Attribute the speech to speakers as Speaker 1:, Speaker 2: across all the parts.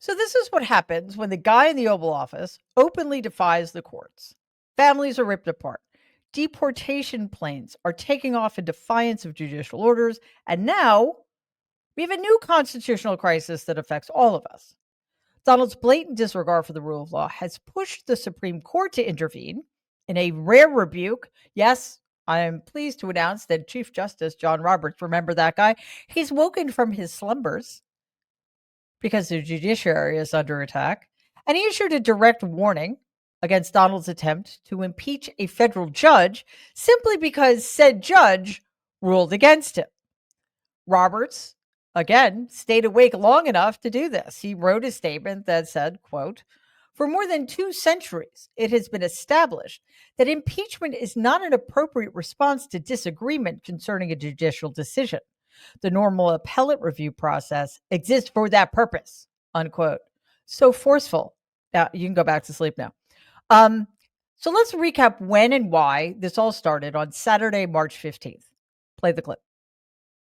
Speaker 1: So, this is what happens when the guy in the Oval Office openly defies the courts. Families are ripped apart. Deportation planes are taking off in defiance of judicial orders. And now we have a new constitutional crisis that affects all of us. Donald's blatant disregard for the rule of law has pushed the Supreme Court to intervene in a rare rebuke. Yes, I am pleased to announce that Chief Justice John Roberts, remember that guy? He's woken from his slumbers because the judiciary is under attack, and he issued a direct warning against Donald's attempt to impeach a federal judge simply because said judge ruled against him. Roberts, again, stayed awake long enough to do this. He wrote a statement that said, quote, "For more than 2 centuries, it has been established that impeachment is not an appropriate response to disagreement concerning a judicial decision. The normal appellate review process exists for that purpose," unquote. So forceful. Now, you can go back to sleep now. Um, so let's recap when and why this all started on Saturday, March 15th. Play the clip.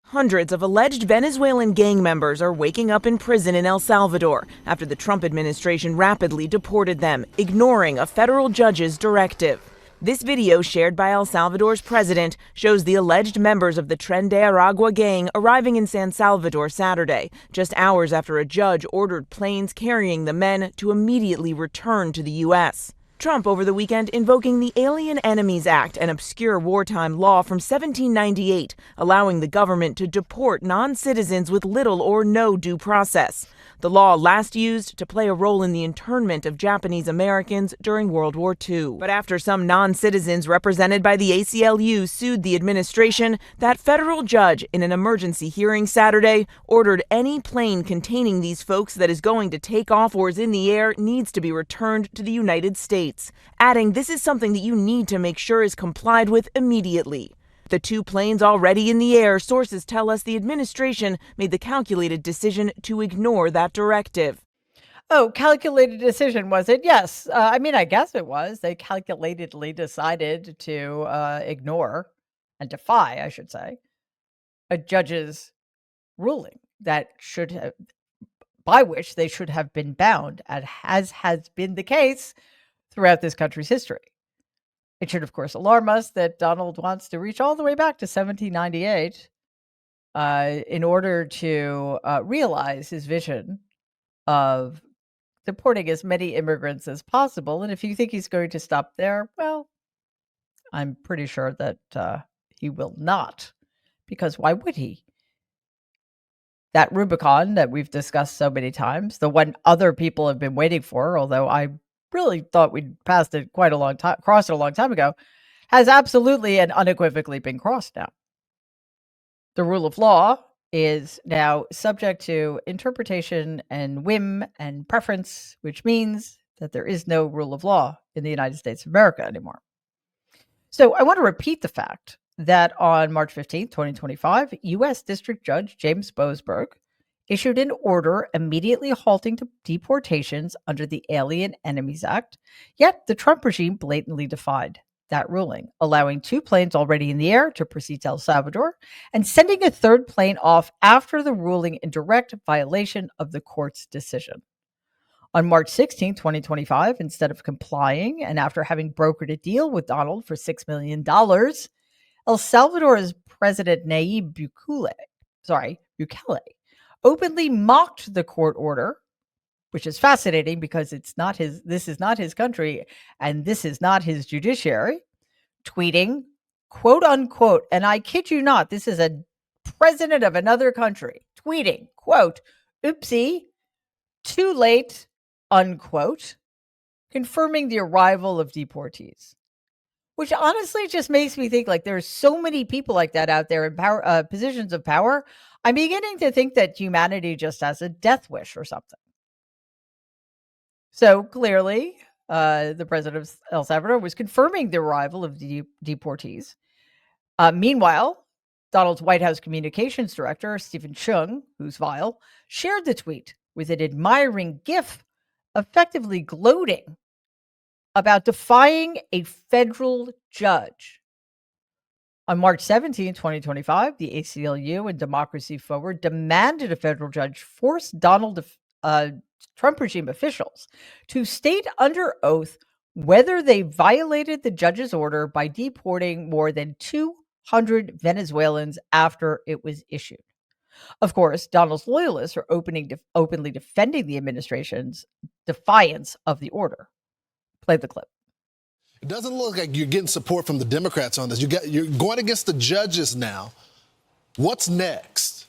Speaker 2: Hundreds of alleged Venezuelan gang members are waking up in prison in El Salvador after the Trump administration rapidly deported them, ignoring a federal judge's directive. This video, shared by El Salvador's president, shows the alleged members of the Tren de Aragua gang arriving in San Salvador Saturday, just hours after a judge ordered planes carrying the men to immediately return to the U.S. Trump over the weekend invoking the Alien Enemies Act, an obscure wartime law from 1798, allowing the government to deport non-citizens with little or no due process. The law last used to play a role in the internment of Japanese Americans during World War II. But after some non-citizens represented by the ACLU sued the administration, that federal judge, in an emergency hearing Saturday, ordered any plane containing these folks that is going to take off or is in the air needs to be returned to the United States, adding this is something that you need to make sure is complied with immediately. The 2 planes already in the air, sources tell us the administration made the calculated decision to ignore that directive.
Speaker 1: Oh, calculated decision, was it? Yes. I guess it was. They calculatedly decided to ignore and defy, I should say, a judge's ruling that should have, by which they should have been bound, as has been the case throughout this country's history. It should, of course, alarm us that Donald wants to reach all the way back to 1798 in order to realize his vision of deporting as many immigrants as possible. And if you think he's going to stop there, well, I'm pretty sure that he will not, because why would he? That Rubicon that we've discussed so many times, the one other people have been waiting for, although I really thought we'd passed it quite a long time, crossed it a long time ago, has absolutely and unequivocally been crossed now. The rule of law is now subject to interpretation and whim and preference, which means that there is no rule of law in the United States of America anymore. So I want to repeat the fact that on March 15th, 2025, U.S. District Judge James Boasberg issued an order immediately halting deportations under the Alien Enemies Act, yet the Trump regime blatantly defied that ruling, allowing 2 planes already in the air to proceed to El Salvador and sending a 3rd plane off after the ruling in direct violation of the court's decision. On March 16, 2025, instead of complying and after having brokered a deal with Donald for $6 million, El Salvador's President Nayib Bukele openly mocked the court order, which is fascinating because this is not his country and this is not his judiciary, tweeting, quote unquote, and I kid you not, this is a president of another country, tweeting, quote, "Oopsie, too late," unquote, confirming the arrival of deportees. Which honestly just makes me think like there's so many people like that out there in power, positions of power. I'm beginning to think that humanity just has a death wish or something. So clearly, the president of El Salvador was confirming the arrival of the deportees. Meanwhile, Donald's White House communications director, Stephen Chung, who's vile, shared the tweet with an admiring gif, effectively gloating about defying a federal judge. On March 17, 2025, the ACLU and Democracy Forward demanded a federal judge force Donald Trump regime officials to state under oath whether they violated the judge's order by deporting more than 200 Venezuelans after it was issued. Of course, Donald's loyalists are openly defending the administration's defiance of the order. Play the clip.
Speaker 3: It doesn't look like you're getting support from the Democrats on this. You're going against the judges now. What's next?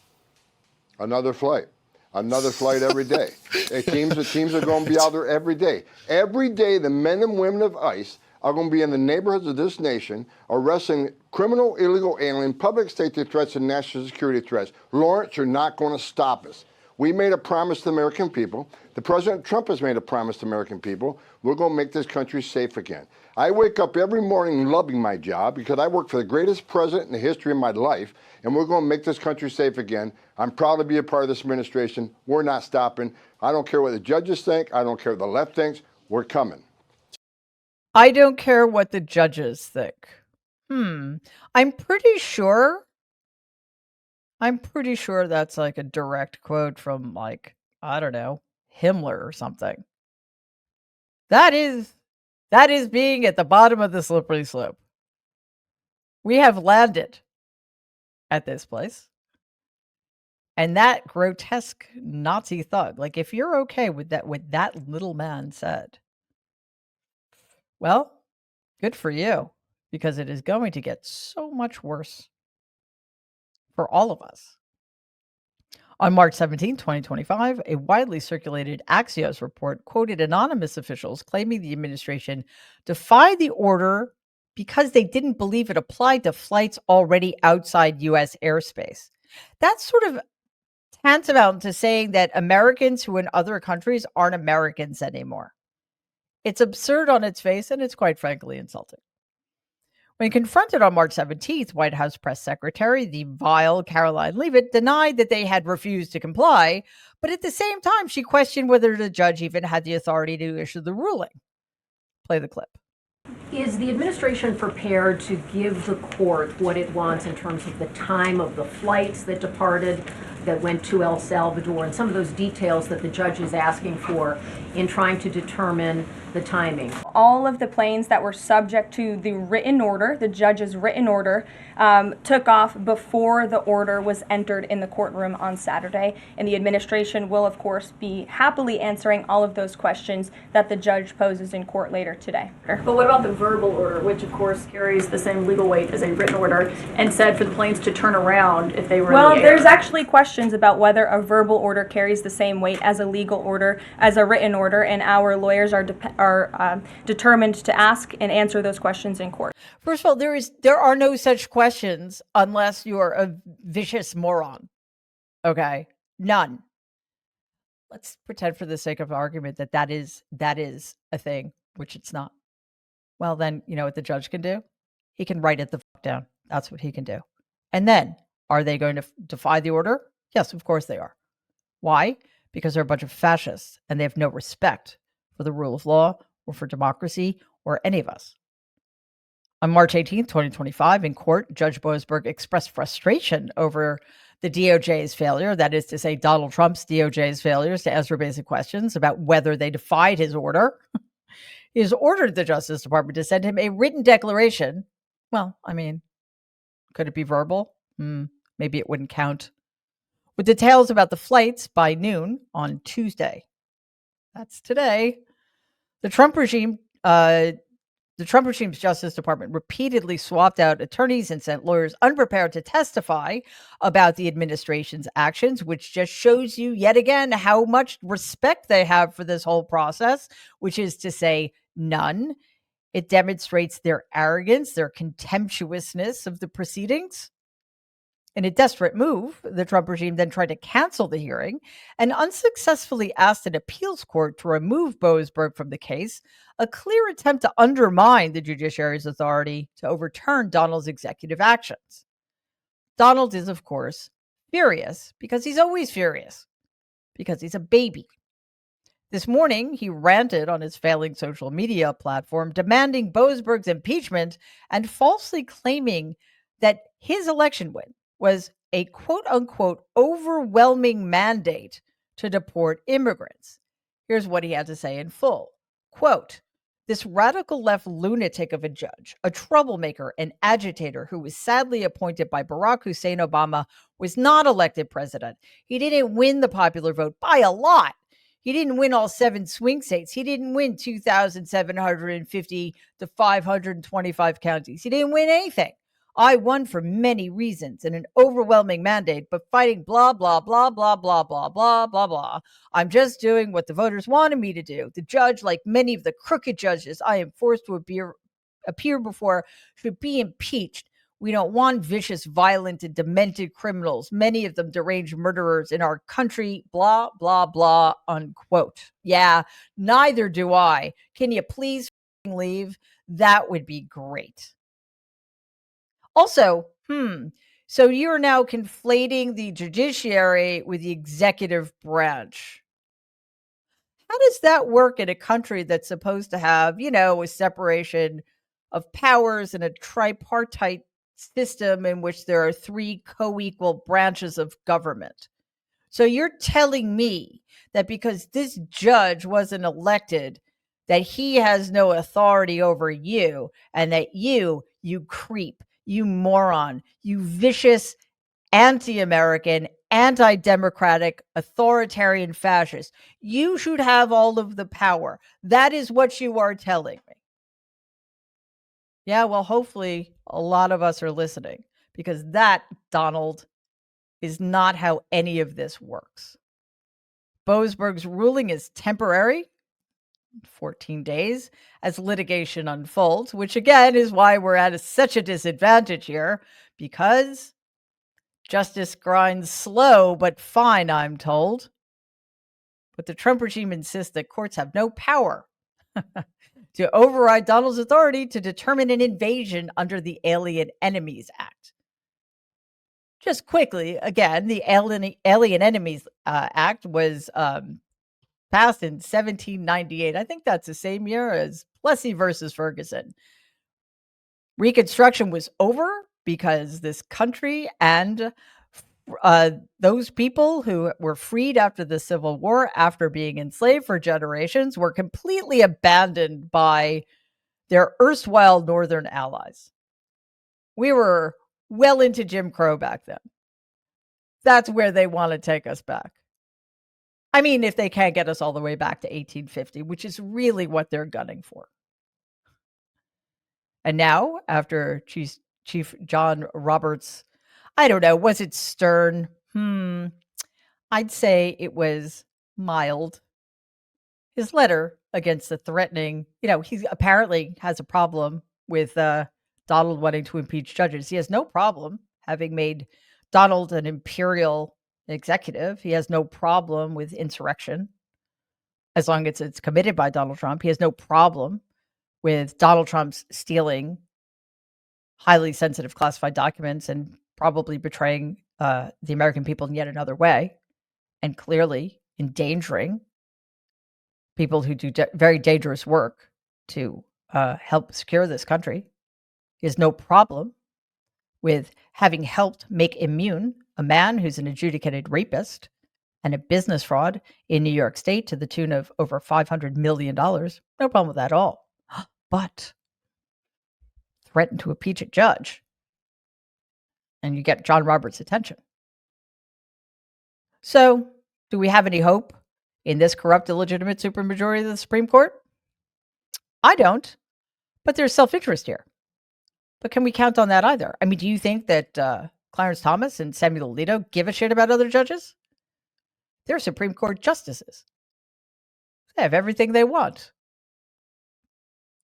Speaker 4: Another flight every day. The teams are going to be out there every day. Every day, the men and women of ICE are going to be in the neighborhoods of this nation arresting criminal, illegal alien, public safety threats, and national security threats. Lawrence, you're not going to stop us. We made a promise to the American people. The President Trump has made a promise to American people. We're going to make this country safe again. I wake up every morning loving my job because I work for the greatest president in the history of my life, and we're going to make this country safe again. I'm proud to be a part of this administration. We're not stopping. I don't care what the judges think. I don't care what the left thinks. We're coming.
Speaker 1: I don't care what the judges think. I'm pretty sure that's like a direct quote from, like, I don't know, Himmler or something. That is being at the bottom of the slippery slope. We have landed at this place. And that grotesque Nazi thug, like, if you're okay with that, what that little man said, well, good for you, because it is going to get so much worse for all of us. On March 17, 2025, a widely circulated Axios report quoted anonymous officials claiming the administration defied the order because they didn't believe it applied to flights already outside U.S. airspace. That's sort of tantamount to saying that Americans who in other countries aren't Americans anymore. It's absurd on its face, and it's quite frankly insulting. When confronted on March 17th, White House press secretary, the vile Caroline Leavitt, denied that they had refused to comply, but at the same time, she questioned whether the judge even had the authority to issue the ruling. Play the clip.
Speaker 5: Is the administration prepared to give the court what it wants in terms of the time of the flights that departed, that went to El Salvador, and some of those details that the judge is asking for in trying to determine the timing?
Speaker 6: All of the planes that were subject to the written order, the judge's written order, took off before the order was entered in the courtroom on Saturday. And the administration will, of course, be happily answering all of those questions that the judge poses in court later today.
Speaker 7: But what about the verbal order, which of course carries the same legal weight as a written order, and said for the planes to turn around if they were in the air?
Speaker 6: There's actually questions about whether a verbal order carries the same weight as a legal order, as a written order, and our lawyers are determined to ask and answer those questions in court.
Speaker 1: First of all, there are no such questions unless you're a vicious moron. Okay? None. Let's pretend for the sake of argument that is a thing, which it's not. Well, then, you know what the judge can do? He can write it the fuck down. That's what he can do. And then, are they going to defy the order? Yes, of course they are. Why? Because they're a bunch of fascists and they have no respect for the rule of law or for democracy or any of us. On March 18th, 2025, in court, Judge Boasberg expressed frustration over the DOJ's failure, that is to say, Donald Trump's DOJ's failures to answer basic questions about whether they defied his order. He has ordered the Justice Department to send him a written declaration. Well, I mean, could it be verbal? Maybe it wouldn't count. With details about the flights by noon on Tuesday. That's today. The Trump regime's Justice Department repeatedly swapped out attorneys and sent lawyers unprepared to testify about the administration's actions, which just shows you yet again how much respect they have for this whole process, which is to say none. It demonstrates their arrogance, their contemptuousness of the proceedings. In a desperate move, the Trump regime then tried to cancel the hearing and unsuccessfully asked an appeals court to remove Boasberg from the case, a clear attempt to undermine the judiciary's authority to overturn Donald's executive actions. Donald is, of course, furious because he's always furious, because he's a baby. This morning, he ranted on his failing social media platform, demanding Boasberg's impeachment and falsely claiming that his election win was a quote-unquote overwhelming mandate to deport immigrants. Here's what he had to say in full. Quote, "This radical left lunatic of a judge, a troublemaker, an agitator who was sadly appointed by Barack Hussein Obama, was not elected president. He didn't win the popular vote by a lot. He didn't win all 7 swing states. He didn't win 2,750 to 525 counties. He didn't win anything. I won for many reasons in an overwhelming mandate, but fighting blah, blah, blah, blah, blah, blah, blah, blah, blah. I'm just doing what the voters wanted me to do. The judge, like many of the crooked judges I am forced to appear before, should be impeached. We don't want vicious, violent, and demented criminals, many of them deranged murderers in our country, blah, blah, blah, unquote. Yeah, neither do I. Can you please leave? That would be great. Also, so you're now conflating the judiciary with the executive branch. How does that work in a country that's supposed to have, a separation of powers and a tripartite system in which there are 3 co-equal branches of government? So you're telling me that because this judge wasn't elected, that he has no authority over you, and that you creep, you moron, you vicious anti-American, anti-democratic, authoritarian fascist. You should have all of the power. That is what you are telling me. Yeah, well, hopefully a lot of us are listening, because that, Donald, is not how any of this works. Boasberg's ruling is temporary, 14 days, as litigation unfolds, which again is why we're at such a disadvantage here, because justice grinds slow but fine, I'm told. But the Trump regime insists that courts have no power to override Donald's authority to determine an invasion under the Alien Enemies Act. Just quickly, again, the Alien Enemies Act was passed in 1798. I think that's the same year as Plessy versus Ferguson. Reconstruction was over because this country and those people who were freed after the Civil War, after being enslaved for generations, were completely abandoned by their erstwhile Northern allies. We were well into Jim Crow back then. That's where they want to take us back. I mean, if they can't get us all the way back to 1850, which is really what they're gunning for. And now, after Chief John Roberts, I don't know, was it stern? I'd say it was mild. His letter against the threatening, he apparently has a problem with Donald wanting to impeach judges. He has no problem having made Donald an imperial executive. He has no problem with insurrection, as long as it's committed by Donald Trump. He has no problem with Donald Trump's stealing highly sensitive classified documents and probably betraying the American people in yet another way, and clearly endangering people who do very dangerous work to help secure this country. He has no problem with having helped make immune a man who's an adjudicated rapist and a business fraud in New York State to the tune of over $500 million. No problem with that at all. But threatened to impeach a judge, and you get John Roberts' attention. So, do we have any hope in this corrupt, illegitimate supermajority of the Supreme Court? I don't, but there's self-interest here. But can we count on that either? I mean, do you think that Clarence Thomas and Samuel Alito give a shit about other judges? They're Supreme Court justices. They have everything they want.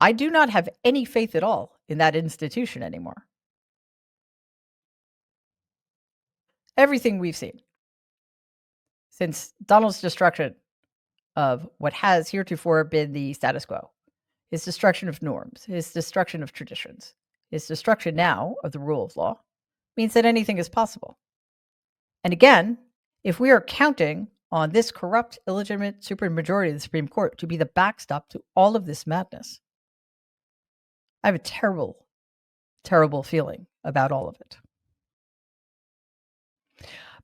Speaker 1: I do not have any faith at all in that institution anymore. Everything we've seen since Donald's destruction of what has heretofore been the status quo, his destruction of norms, his destruction of traditions, his destruction now of the rule of law, means that anything is possible. And again, if we are counting on this corrupt, illegitimate supermajority of the Supreme Court to be the backstop to all of this madness, I have a terrible, terrible feeling about all of it.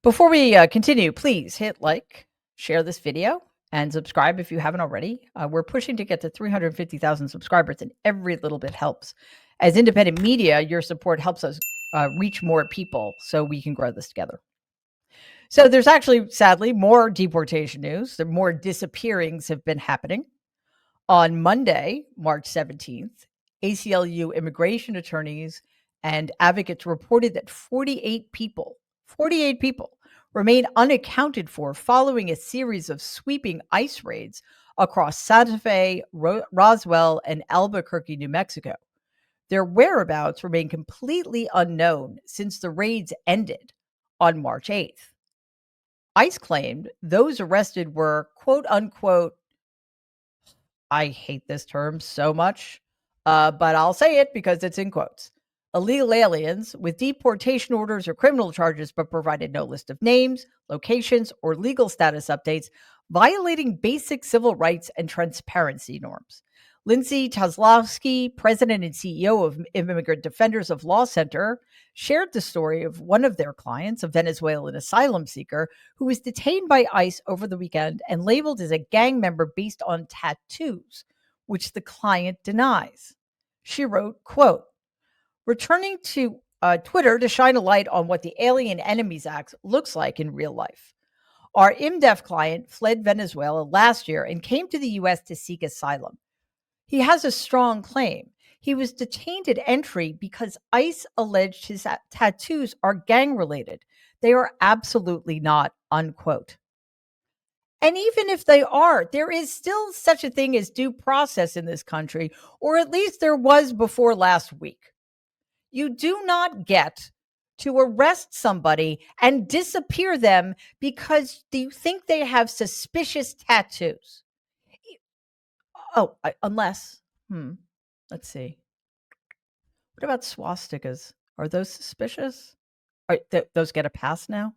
Speaker 1: Before we continue, please hit like, share this video, and subscribe if you haven't already. We're pushing to get to 350,000 subscribers, and every little bit helps. As independent media, your support helps us reach more people so we can grow this together. So there's actually, sadly, more deportation news. There more disappearings have been happening. On Monday, March 17th, ACLU immigration attorneys and advocates reported that 48 people remain unaccounted for following a series of sweeping ICE raids across Santa Fe, Roswell, and Albuquerque, New Mexico. Their whereabouts remain completely unknown since the raids ended on March 8th. ICE claimed those arrested were, quote unquote, I hate this term so much, but I'll say it because it's in quotes, illegal aliens with deportation orders or criminal charges, but provided no list of names, locations, or legal status updates, violating basic civil rights and transparency norms. Lindsay Kozlowski, president and CEO of Immigrant Defenders of Law Center, shared the story of one of their clients, a Venezuelan asylum seeker, who was detained by ICE over the weekend and labeled as a gang member based on tattoos, which the client denies. She wrote, quote, returning to Twitter to shine a light on what the Alien Enemies Act looks like in real life. Our IMDEF client fled Venezuela last year and came to the U.S. to seek asylum. He has a strong claim. He was detained at entry because ICE alleged his tattoos are gang-related. They are absolutely not, unquote. And even if they are, there is still such a thing as due process in this country, or at least there was before last week. You do not get to arrest somebody and disappear them because you think they have suspicious tattoos. Oh, unless, let's see. What about swastikas? Are those suspicious? Those get a pass now?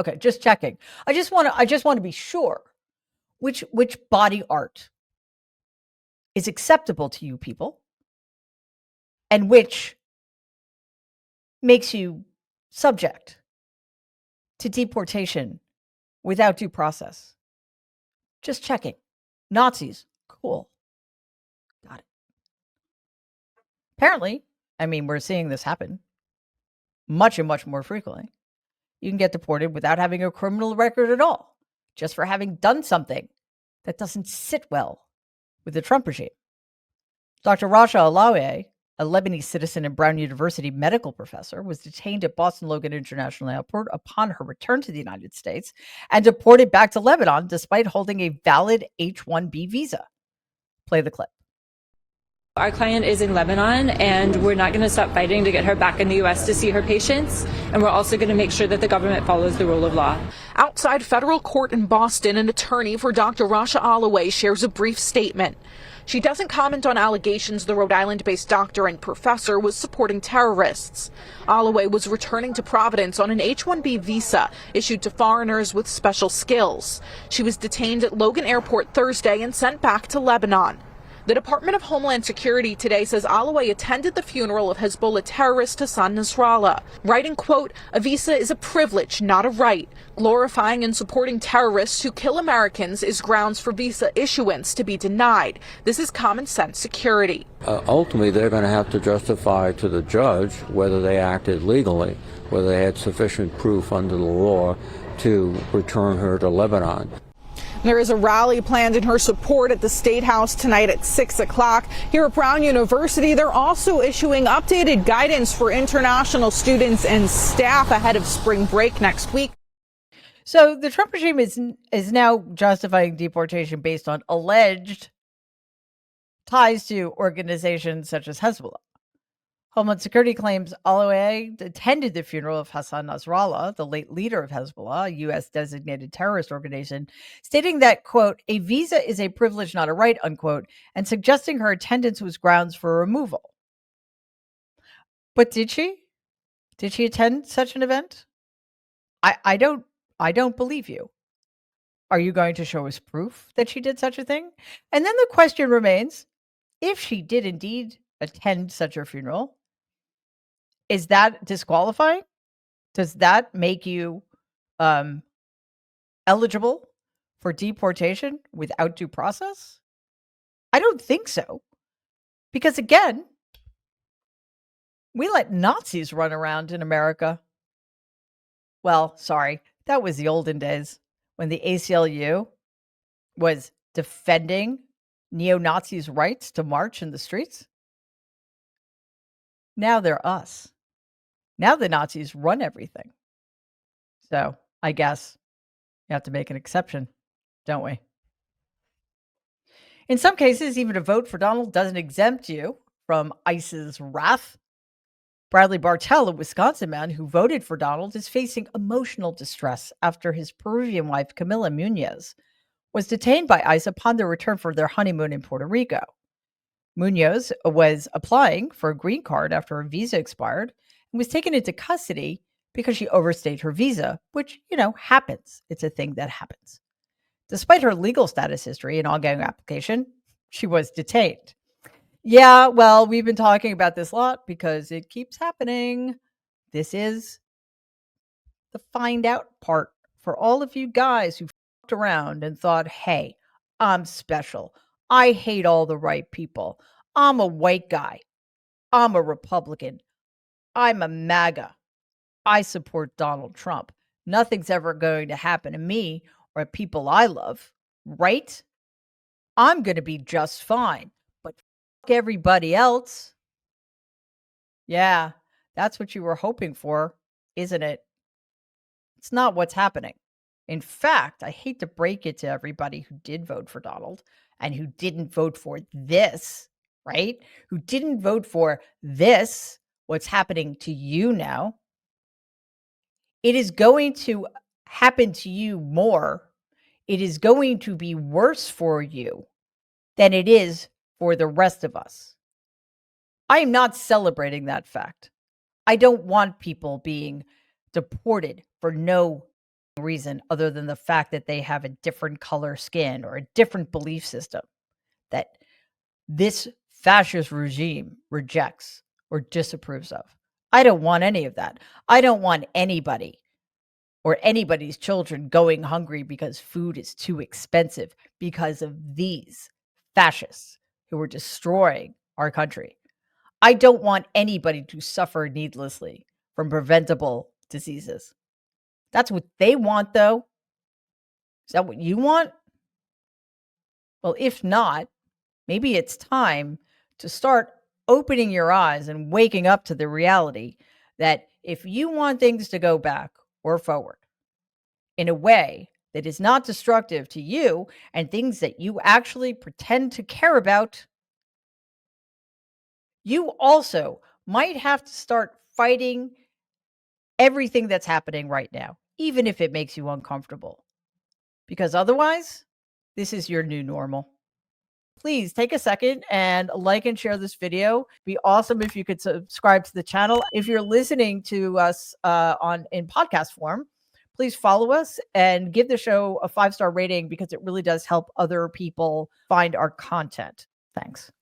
Speaker 1: Okay, just checking. I just want to be sure which body art is acceptable to you people and which makes you subject to deportation without due process. Just checking. Nazis, cool. Got it. Apparently, we're seeing this happen much and much more frequently. You can get deported without having a criminal record at all, just for having done something that doesn't sit well with the Trump regime. Dr. Rasha Alawi, a Lebanese citizen and Brown University medical professor, was detained at Boston Logan International Airport upon her return to the United States and deported back to Lebanon despite holding a valid H-1B visa. Play the clip.
Speaker 8: Our client is in Lebanon, and we're not going to stop fighting to get her back in the U.S. to see her patients, and we're also going to make sure that the government follows the rule of law.
Speaker 2: Outside federal court in Boston, an attorney for Dr. Rasha Alawi shares a brief statement. She doesn't comment on allegations the Rhode Island-based doctor and professor was supporting terrorists. Alawi was returning to Providence on an H-1B visa issued to foreigners with special skills. She was detained at Logan Airport Thursday and sent back to Lebanon. The Department of Homeland Security today says Alawi attended the funeral of Hezbollah terrorist Hassan Nasrallah, writing, quote, a visa is a privilege, not a right. Glorifying and supporting terrorists who kill Americans is grounds for visa issuance to be denied. This is common sense security.
Speaker 9: Ultimately, they're going to have to justify to the judge whether they acted legally, whether they had sufficient proof under the law to return her to Lebanon.
Speaker 2: There is a rally planned in her support at the State House tonight at 6 o'clock. Here at Brown University, they're also issuing updated guidance for international students and staff ahead of spring break next week.
Speaker 1: So the Trump regime is now justifying deportation based on alleged ties to organizations such as Hezbollah. Homeland Security claims Alawi attended the funeral of Hassan Nasrallah, the late leader of Hezbollah, a U.S. designated terrorist organization, stating that, quote, a visa is a privilege, not a right, unquote, and suggesting her attendance was grounds for removal. But did she? Did she attend such an event? I don't believe you. Are you going to show us proof that she did such a thing? And then the question remains, if she did indeed attend such a funeral, is that disqualifying? Does that make you eligible for deportation without due process? I don't think so. Because again, we let Nazis run around in America. Well, sorry, that was the olden days when the ACLU was defending neo-Nazis' rights to march in the streets. Now they're us. Now the Nazis run everything. So I guess you have to make an exception, don't we? In some cases, even a vote for Donald doesn't exempt you from ICE's wrath. Bradley Bartell, a Wisconsin man who voted for Donald, is facing emotional distress after his Peruvian wife, Camila Munoz, was detained by ICE upon their return for their honeymoon in Puerto Rico. Munoz was applying for a green card after her visa expired and was taken into custody because she overstayed her visa, which, happens. It's a thing that happens. Despite her legal status history and ongoing application, she was detained. Yeah, well, we've been talking about this a lot because it keeps happening. This is the find out part for all of you guys who fucked around and thought, hey, I'm special. I hate all the right people. I'm a white guy. I'm a Republican. I'm a MAGA. I support Donald Trump. Nothing's ever going to happen to me or people I love, right? I'm going to be just fine. But fuck everybody else. Yeah, that's what you were hoping for, isn't it? It's not what's happening. In fact, I hate to break it to everybody who did vote for Donald and who didn't vote for this, right? Who didn't vote for this, what's happening to you now. It is going to happen to you more. It is going to be worse for you than it is for the rest of us. I am not celebrating that fact. I don't want people being deported for no reason other than the fact that they have a different color skin or a different belief system that this fascist regime rejects or disapproves of. I don't want any of that. I don't want anybody or anybody's children going hungry because food is too expensive because of these fascists who are destroying our country. I don't want anybody to suffer needlessly from preventable diseases. That's what they want, though. Is that what you want? Well, if not, maybe it's time to start opening your eyes and waking up to the reality that if you want things to go back or forward in a way that is not destructive to you and things that you actually pretend to care about, you also might have to start fighting everything that's happening right now, even if it makes you uncomfortable. Because otherwise, this is your new normal. Please take a second and like and share this video. It'd be awesome if you could subscribe to the channel. If you're listening to us in podcast form, please follow us and give the show a 5-star rating because it really does help other people find our content. Thanks.